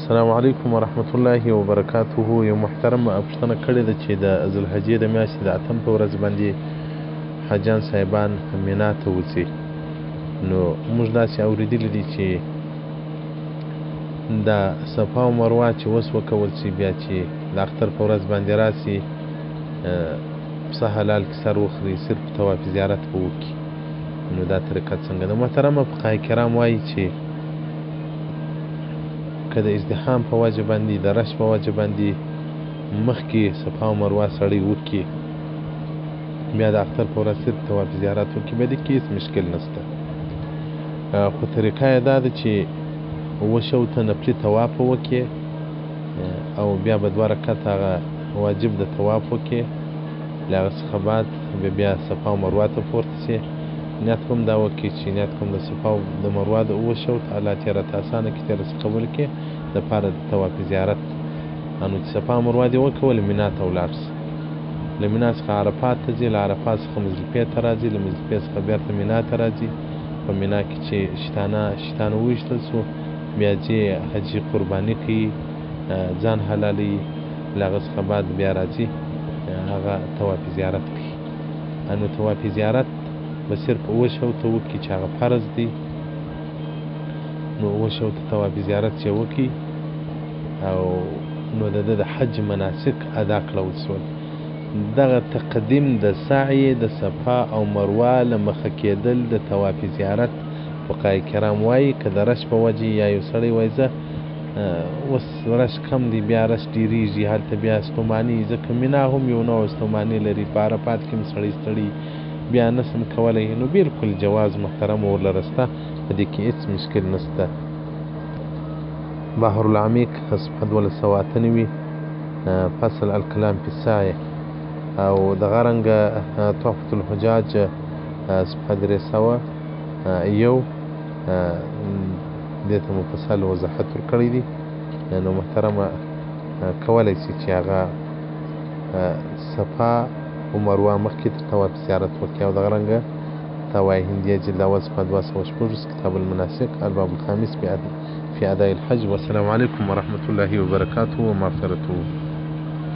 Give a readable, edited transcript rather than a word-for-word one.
السلام علیکم ورحمت الله وبرکاته. یو محترم پوښتنه کړې ده چې د ذوالحجې د میاشتې د اتم په ورځ باندې حاجیان صاحبان مینا ته وځي. نو موږ داسې اورېدلي دي چې دا صفا او مروه چې اوس وکول شي، بیا چې د اختر په ورځ باندې راسي پسه حلال کې سر وخوري، صرف طواف زیارت به وکړي. نو دا طریقه څنګه ده؟ محترمه فقهای کرام وایي چې که د ازدحام په وجه باندې، د رش په وجه باندې مخکې صفا او مروه سړی وکړي، بیا د اختر په ورځ صرف طواف زیارت وکړي، بیا دې کې هېڅ مشکل نشته. خو طریقه یې دا ده چې اوه شوته نفلي طواف وکړي او بیا به دوه رکعته هغه واجب د طواف وکړي، له هغه څخه بعد بیا صفا او مروه ته پورته شي. نیت کوم دا وکړي چې نیت کوم د صفا او د مروه د اوه شوته الله دې راته اسانه کړي، دې راڅخه قبول کړي دپاره د طواف زیارت. نو چې صفا او مروه دې وکول، مینا ته ولاړ شي. له مینا څخه عرفات ته ځي، له عرفات څخه مزدلفې ته راځي، له مزدلفې څخه بېرته مینا ته راځي. په مینا کې چې شیطانه وویشتل سو، بیا ځي حجي قرباني کوي، ځان حلالوي، له هغه څخه بعد بیا راځي هغه طواف زیارت کوي. نو طواف زیارت به صرف اوه شوته وکړي چې هغه فرض دی. نو اوه شوته طواف زیارت چې وکړي او نو د ده د حج مناسک ادا کړل سول. دغه تقدیم د سعی د صفا او مروه له مخه کېدل د طواف زیارت فقهای کرام وایي که د رش په وجې یا یو سړی وایي زه اوس رش کم دی، بیا رش ډېرېږي، هلته بیا ستوماني، ځکه مینا هم یو نوع ستوماني لري، په عرفات کې هم سړی ستړي، بیا نشم کولی. نو بلکل جواز محترم ورلره شته، په دې کې هېڅ مشکل نشته. بحر العمیق صفحه 298 فصل الکلام فی السعی، او دغه رنګه تحفة الحجاج صفحه 301 دې ته مفصل وضاحت ورکړی دی. نو محترمه کولی شي چې هغه صفا او مروه مخکې تر طواف زیارت وکړي، او دغه رنګه فتاوی هندیه جلد اول صفحه 216 کتاب المناسک الباب الخامس فی اداء الحج. والسلام علیکم ورحمة الله وبرکاته ومغفرته.